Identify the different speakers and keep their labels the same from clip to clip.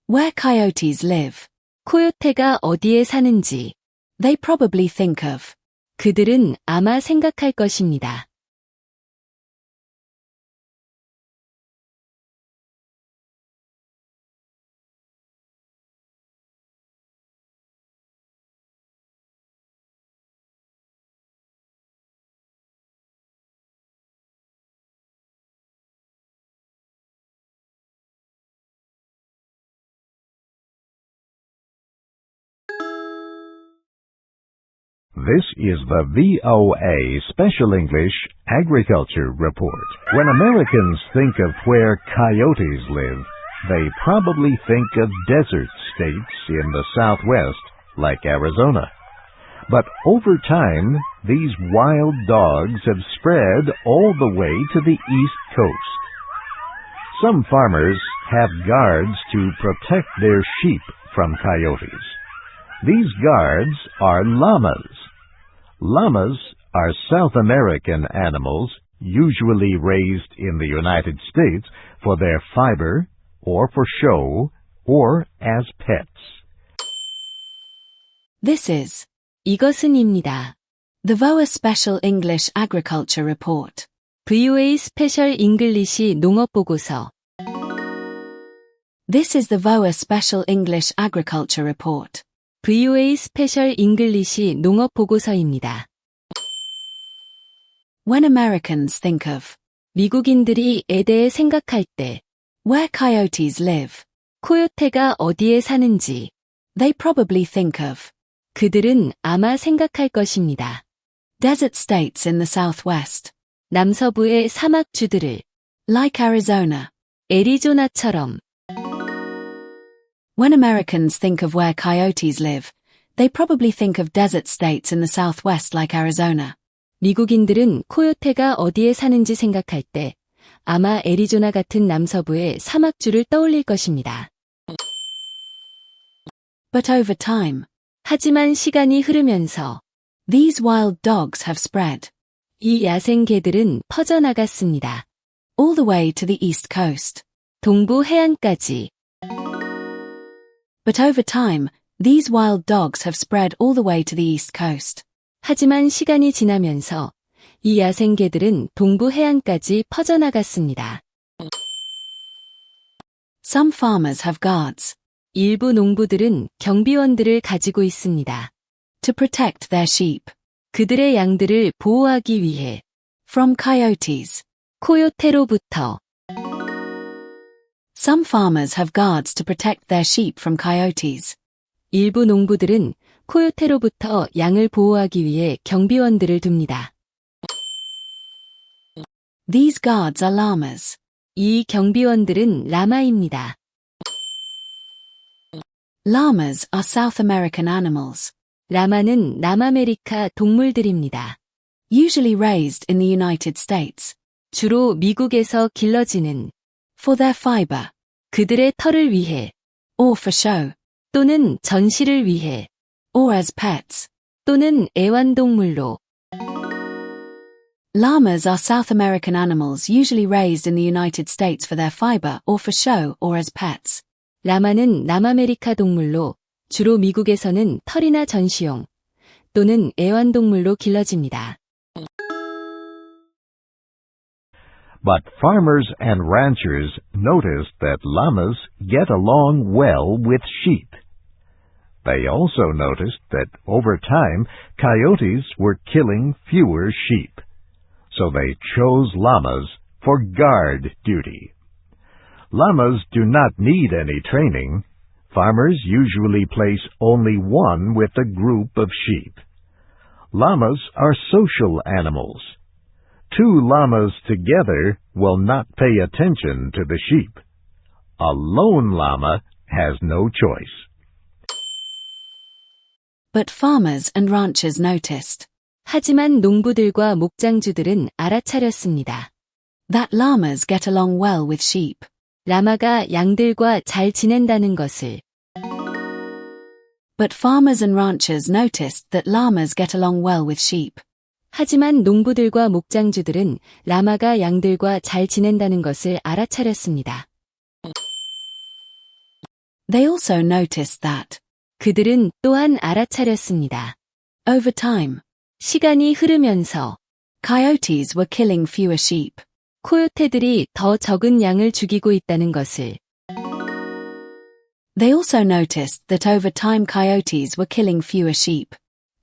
Speaker 1: Where coyotes live. 코요테가 어디에 사는지. They probably think of. 그들은 아마 생각할 것입니다.
Speaker 2: This is the VOA Special English Agriculture Report. When Americans think of where coyotes live, they probably think of desert states in the Southwest, like Arizona. But over time, these wild dogs have spread all the way to the East Coast. Some farmers have guards to protect their sheep from coyotes. These guards are llamas. Llamas are South American animals usually raised in the United States for their fiber or for show or as pets.
Speaker 1: This is 이것은입니다. The VOA Special English Agriculture Report. VOA 스페셜 잉글리시 농업 보고서. This is the VOA Special English Agriculture Report. VOA 스페셜 잉글리시 농업 보고서입니다. When Americans think of. 미국인들이 에 대해 생각할 때. Where coyotes live. 코요테가 어디에 사는지. They probably think of. 그들은 아마 생각할 것입니다. Desert states in the Southwest. 남서부의 사막주들을. Like Arizona. 애리조나처럼. When Americans think of where coyotes live, they probably think of desert states in the Southwest like Arizona. 미국인들은 코요테가 어디에 사는지 생각할 때 아마 애리조나 같은 남서부의 사막주를 떠올릴 것입니다. But over time. 하지만 시간이 흐르면서 these wild dogs have spread. 이 야생 개들은 퍼져나갔습니다. All the way to the East Coast. 동부 해안까지. But over time, these wild dogs have spread all the way to the East Coast. 하지만 시간이 지나면서 이 야생 개들은 동부 해안까지 퍼져나갔습니다. Some farmers have guards. 일부 농부들은 경비원들을 가지고 있습니다. To protect their sheep. 그들의 양들을 보호하기 위해. From coyotes. 코요테로부터. Some farmers have guards to protect their sheep from coyotes. 일부 농부들은 코요테로부터 양을 보호하기 위해 경비원들을 둡니다. These guards are llamas. 이 경비원들은 라마입니다. Llamas are South American animals. 라마는 남아메리카 동물들입니다. Usually raised in the United States. 주로 미국에서 길러지는 for their fiber. 그들의 털을 위해 or for show. 또는 전시를 위해 or as pets. 또는 애완동물로. Llamas are South American animals usually raised in the United States for their fiber or for show or as pets. 라마는 남아메리카 동물로 주로 미국에서는 털이나 전시용 또는 애완동물로 길러집니다.
Speaker 2: But farmers and ranchers noticed that llamas get along well with sheep. They also noticed that over time, coyotes were killing fewer sheep. So they chose llamas for guard duty. Llamas do not need any training. Farmers usually place only one with a group of sheep. Llamas are social animals. Two llamas together will not pay attention to the sheep. A lone llama has no choice.
Speaker 1: But farmers and ranchers noticed. 하지만 농부들과 목장주들은 알아차렸습니다. That llamas get along well with sheep. 라마가 양들과 잘 지낸다는 것을. But farmers and ranchers noticed that llamas get along well with sheep. 하지만 농부들과 목장주들은 라마가 양들과 잘 지낸다는 것을 알아차렸습니다. They also noticed that. 그들은 또한 알아차렸습니다. Over time. 시간이 흐르면서. Coyotes were killing fewer sheep. 코요테들이 더 적은 양을 죽이고 있다는 것을. They also noticed that over time coyotes were killing fewer sheep.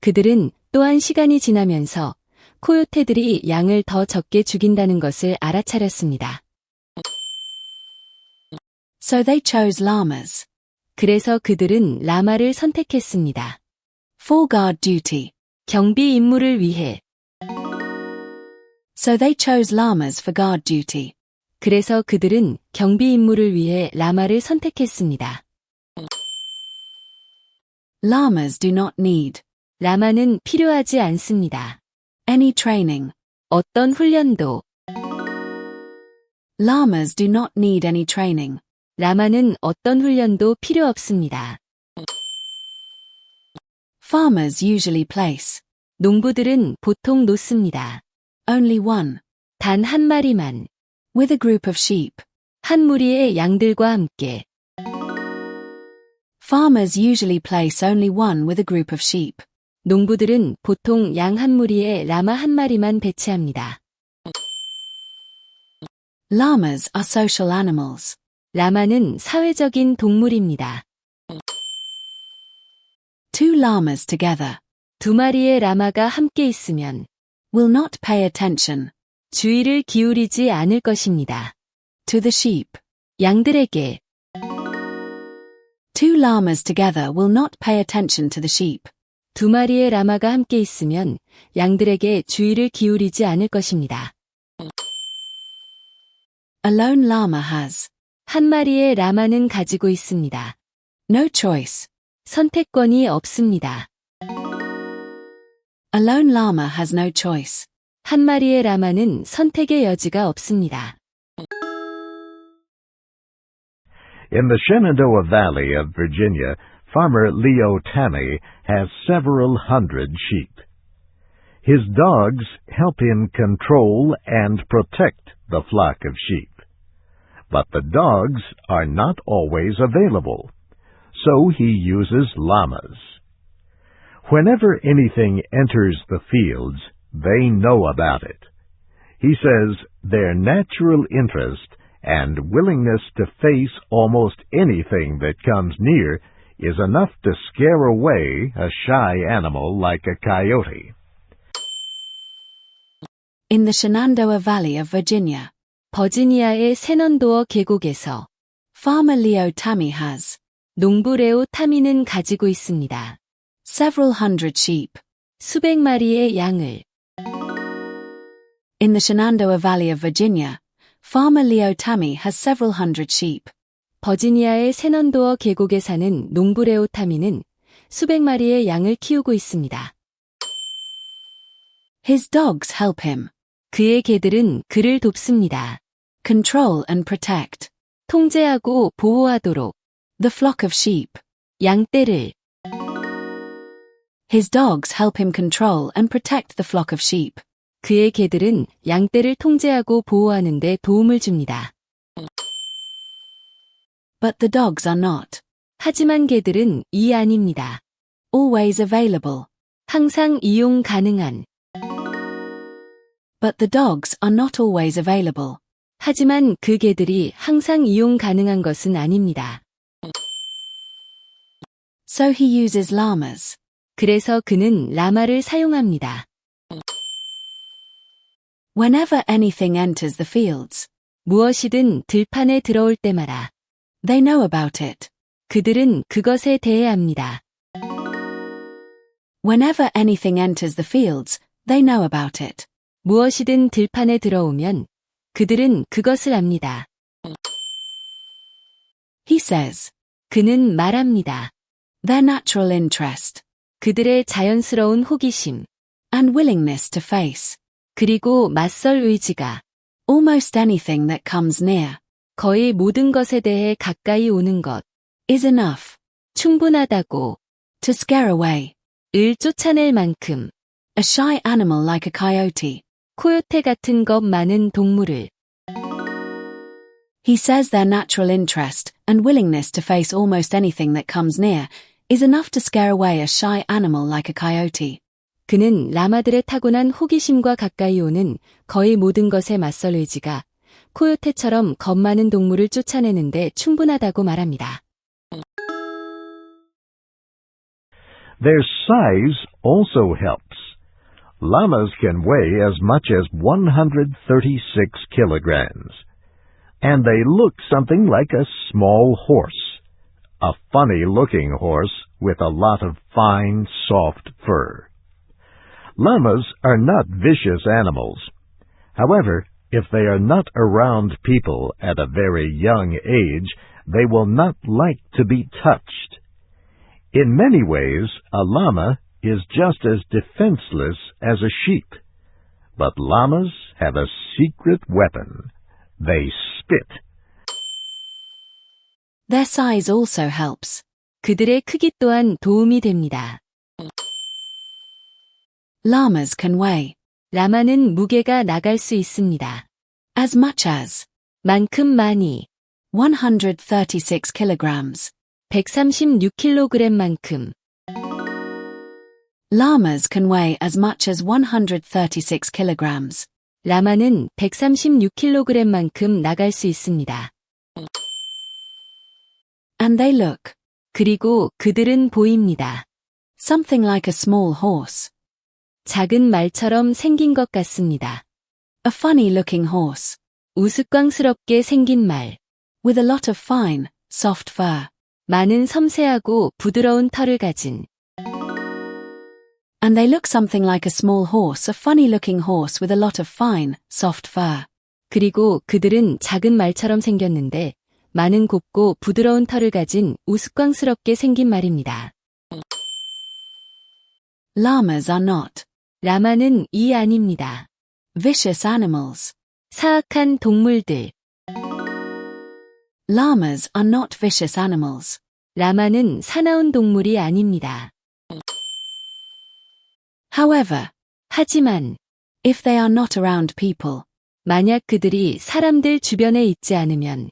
Speaker 1: 그들은 또한 시간이 지나면서 코요테들이 양을 더 적게 죽인다는 것을 알아차렸습니다. So they chose llamas. 그래서 그들은 라마를 선택했습니다. For guard duty. 경비 임무를 위해. So they chose llamas for guard duty. 그래서 그들은 경비 임무를 위해 라마를 선택했습니다. Llamas do not need. 라마는 필요하지 않습니다. Any training. 어떤 훈련도. Llamas do not need any training. 라마는 어떤 훈련도 필요 없습니다. Farmers usually place. 농부들은 보통 놓습니다. Only one. 단 한 마리만. With a group of sheep. 한 무리의 양들과 함께. Farmers usually place only one with a group of sheep. 농부들은 보통 양 한 무리에 라마 한 마리만 배치합니다. Llamas are social animals. 라마는 사회적인 동물입니다. Two llamas together. 두 마리의 라마가 함께 있으면 will not pay attention. 주의를 기울이지 않을 것입니다. To the sheep. 양들에게. Two llamas together will not pay attention to the sheep. 두 마리의 라마가 함께 있으면 양들에게 주의를 기울이지 않을 것입니다. A lone llama has. 한 마리의 라마는 가지고 있습니다. No choice. 선택권이 없습니다. A lone llama has no choice. 한 마리의 라마는 선택의 여지가 없습니다.
Speaker 2: In the Shenandoah Valley of Virginia, farmer Leo Tammy has several hundred sheep. His dogs help him control and protect the flock of sheep. But the dogs are not always available, so he uses llamas. Whenever anything enters the fields, they know about it. He says their natural interest and willingness to face almost anything that comes near is enough to scare away a shy animal like a coyote.
Speaker 1: In the Shenandoah Valley of Virginia, 버지니아의 세넌도어 계곡에서 Farmer Leo Tammy has. 농부 레오 타미는 가지고 있습니다. Several hundred sheep. 수백 마리의 양을. In the Shenandoah Valley of Virginia, Farmer Leo Tammy has several hundred sheep. 버지니아의 세넌도어 계곡에 사는 농부 레오 타미는 수백 마리의 양을 키우고 있습니다. His dogs help him. 그의 개들은 그를 돕습니다. Control and protect. 통제하고 보호하도록. The flock of sheep. 양떼를. His dogs help him control and protect the flock of sheep. 그의 개들은 양떼를 통제하고 보호하는 데 도움을 줍니다. But the dogs are not. 하지만 개들은 이 아닙니다. Always available. 항상 이용 가능한. But the dogs are not always available. 하지만 그 개들이 항상 이용 가능한 것은 아닙니다. So he uses llamas. 그래서 그는 라마를 사용합니다. Whenever anything enters the fields. 무엇이든 들판에 들어올 때마다. They know about it. 그들은 그것에 대해 압니다. Whenever anything enters the fields, they know about it. 무엇이든 들판에 들어오면 그들은 그것을 압니다. He says. 그는 말합니다. Their natural interest. 그들의 자연스러운 호기심. And willingness to face. 그리고 맞설 의지가. Almost anything that comes near. 거의 모든 것에 대해 가까이 오는 것. Is enough. 충분하다고. To scare away. 을 쫓아낼 만큼. A shy animal like a coyote. 코요테 같은 겁 많은 동물을. He says their natural interest and willingness to face almost anything that comes near is enough to scare away a shy animal like a coyote. 그는 라마들의 타고난 호기심과 가까이 오는 거의 모든 것에 맞설 의지가 코요테처럼 겁 많은 동물을 쫓아내는데 충분하다고 말합니다.
Speaker 2: Their size also helps. Llamas can weigh as much as 136 kilograms. And they look something like a small horse. A funny-looking horse with a lot of fine, soft fur. Llamas are not vicious animals. However, if they are not around people at a very young age, they will not like to be touched. In many ways, a llama is just as defenseless as a sheep. But llamas have a secret weapon. They spit.
Speaker 1: Their size also helps. 그들의 크기 또한 도움이 됩니다. Llamas can weigh. 라마는 무게가 나갈 수 있습니다. As much as. 만큼 많이. 136 kilograms. 136kg만큼. Llamas can weigh as much as 136 kilograms. 라마는 136kg만큼 나갈 수 있습니다. And they look. 그리고 그들은 보입니다. Something like a small horse. 작은 말처럼 생긴 것 같습니다. A funny-looking horse. 우스꽝스럽게 생긴 말. With a lot of fine, soft fur. 많은 섬세하고 부드러운 털을 가진. And they look something like a small horse, a funny-looking horse with a lot of fine, soft fur. 그리고 그들은 작은 말처럼 생겼는데 많은 곱고 부드러운 털을 가진 우스꽝스럽게 생긴 말입니다. Llamas are not. 라마는 이 아닙니다. Vicious animals. 사악한 동물들. Llamas are not vicious animals. 라마는 사나운 동물이 아닙니다. However, 하지만, if they are not around people, 만약 그들이 사람들 주변에 있지 않으면,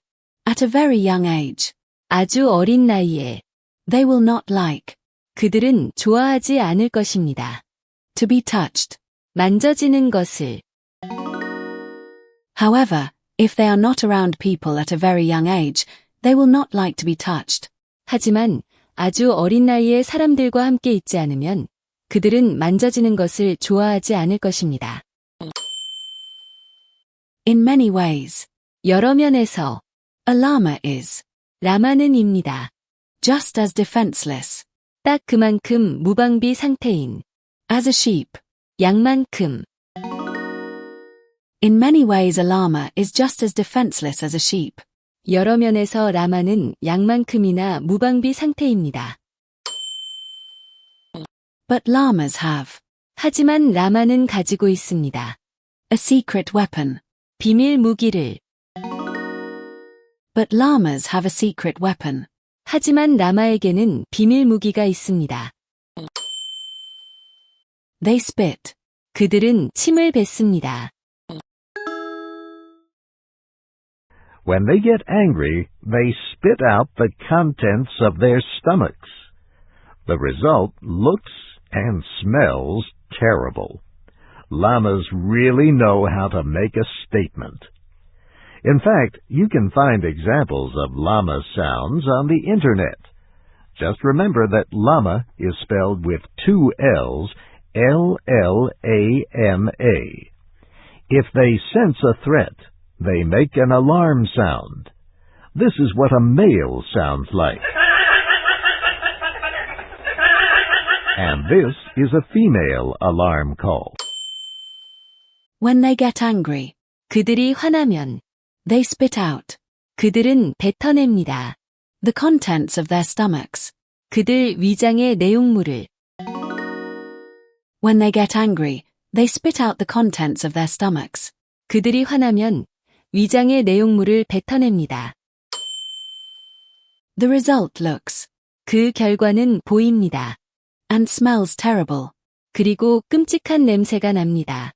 Speaker 1: at a very young age, 아주 어린 나이에, they will not like, 그들은 좋아하지 않을 것입니다. To be touched, 만져지는 것을. However, if they are not around people at a very young age, they will not like to be touched. 하지만 아주 어린 나이에 사람들과 함께 있지 않으면 그들은 만져지는 것을 좋아하지 않을 것입니다. In many ways, 여러 면에서 a llama is, 라마는입니다. Just as defenseless, 딱 그만큼 무방비 상태인, as a sheep, 양만큼. In many ways a llama is just as defenseless as a sheep. 여러 면에서 라마는 양만큼이나 무방비 상태입니다. But llamas have. 하지만 라마는 가지고 있습니다. A secret weapon. 비밀 무기를. But llamas have a secret weapon. 하지만 라마에게는 비밀 무기가 있습니다. They spit. 그들은 침을 뱉습니다.
Speaker 2: When they get angry, they spit out the contents of their stomachs. The result looks and smells terrible. Llamas really know how to make a statement. In fact, you can find examples of llama sounds on the Internet. Just remember that llama is spelled with two L's, L-L-A-M-A. If they sense a threat, they make an alarm sound. This is what a male sounds like. And this is a female alarm call.
Speaker 1: When they get angry, 그들이 화나면, they spit out. 그들은 뱉어냅니다. The contents of their stomachs. 그들 위장의 내용물을. When they get angry, they spit out the contents of their stomachs. 그들이 화나면 위장의 내용물을 뱉어냅니다. The result looks. 그 결과는 보입니다. And smells terrible. 그리고 끔찍한 냄새가 납니다.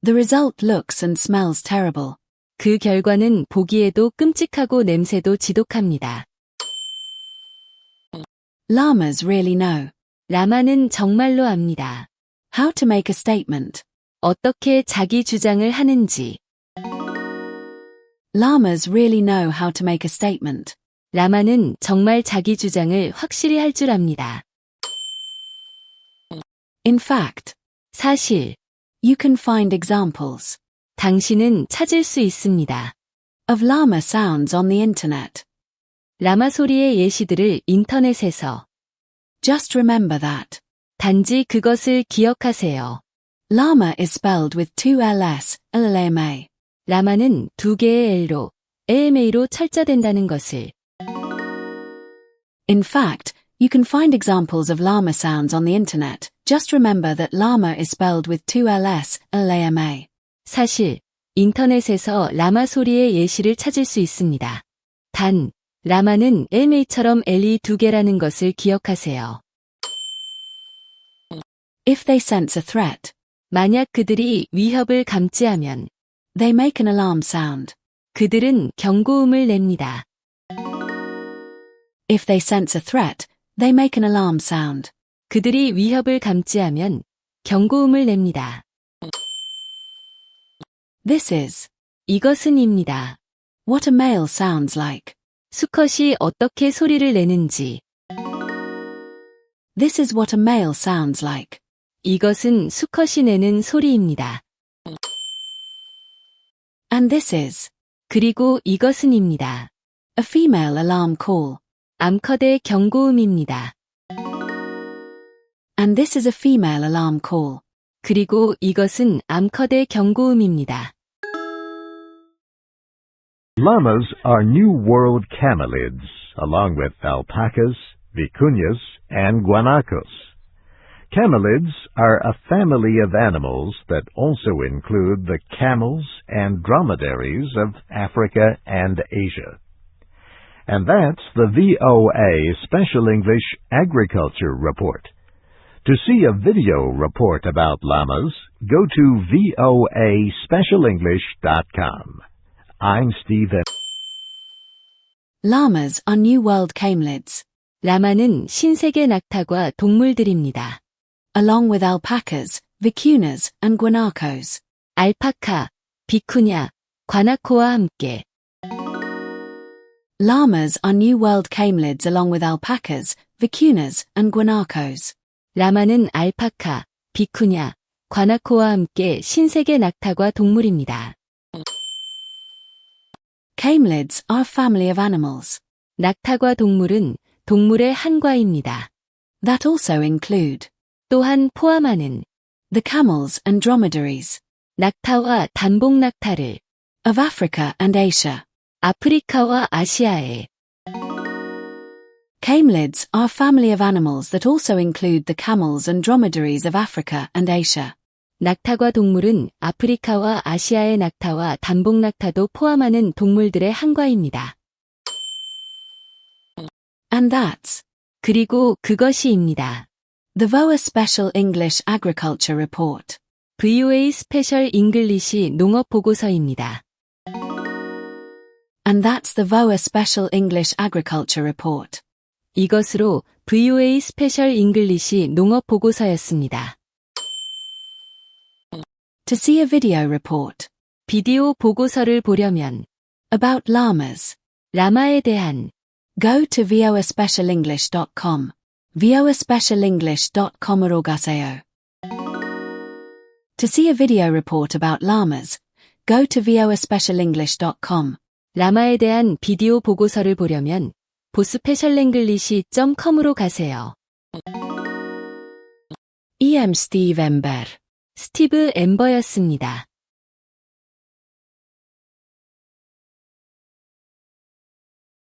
Speaker 1: The result looks and smells terrible. 그 결과는 보기에도 끔찍하고 냄새도 지독합니다. Llamas really know. 라마는 정말로 압니다. How to make a statement. 어떻게 자기 주장을 하는지. Llamas really know how to make a statement. 라마는 정말 자기 주장을 확실히 할 줄 압니다. In fact. 사실. You can find examples. 당신은 찾을 수 있습니다. Of llama sounds on the internet. 라마 소리의 예시들을 인터넷에서. Just remember that. 단지 그것을 기억하세요. Llama is spelled with two Ls, LMA. 라마는 두 개의 L로, AMA로 철자된다는 것을. In fact, you can find examples of llama sounds on the internet. Just remember that llama is spelled with two Ls, LAMA. 사실, 인터넷에서 라마 소리의 예시를 찾을 수 있습니다. 단, 라마는 LMA처럼 L이 두 개라는 것을 기억하세요. If they sense a threat. 만약 그들이 위협을 감지하면. They make an alarm sound. 그들은 경고음을 냅니다. If they sense a threat, they make an alarm sound. 그들이 위협을 감지하면 경고음을 냅니다. This is. 이것은입니다. What a male sounds like. 수컷이 어떻게 소리를 내는지. This is what a male sounds like. 이것은 수컷이 내는 소리입니다. And this is. 그리고 이것은입니다. A female alarm call. 암컷의 경고음입니다. And this is a female alarm call. 그리고 이것은 암컷의 경고음입니다.
Speaker 2: Llamas are New World camelids, along with alpacas, vicuñas, and guanacos. Camelids are a family of animals that also include the camels and dromedaries of Africa and Asia. And that's the VOA Special English Agriculture Report. To see a video report about llamas, go to voaspecialenglish.com. I'm Steve.
Speaker 1: Llamas are New World camelids. 라마는 신세계 낙타과 동물들입니다. Along with alpacas, vicuñas, and guanacos. 알파카, 비쿠냐, 과나코와 함께. Llamas are New World camelids along with alpacas, vicuñas, and guanacos. 라마는 알파카, 비쿠냐, 과나코와 함께 신세계 낙타과 동물입니다. Camelids are a family of animals. 낙타과 동물은 동물의 한 과입니다. That also include. 또한 포함하는. The camels and dromedaries. 낙타와 단복낙타를. Of Africa and Asia. 아프리카와 아시아에. Camelids are a family of animals that also include the camels and dromedaries of Africa and Asia. 낙타과 동물은 아프리카와 아시아의 낙타와 단복낙타도 포함하는 동물들의 한과입니다. And that's. 그리고 그것이입니다. The VOA Special English Agriculture Report. VOA 스페셜 잉글리시 농업 보고서입니다. And that's the VOA Special English Agriculture Report. 이것으로 VOA 스페셜 잉글리시 농업 보고서였습니다. To see a video report. 비디오 보고서를 보려면. About llamas. 라마에 대한. Go to voaspecialenglish.com. voaspecialenglish.com으로 가세요. To see a video report about llamas. Go to voaspecialenglish.com. 라마에 대한 비디오 보고서를 보려면 보스페셜랭글리시.com으로 가세요. Steve Ember. 스티브 엠버였습니다.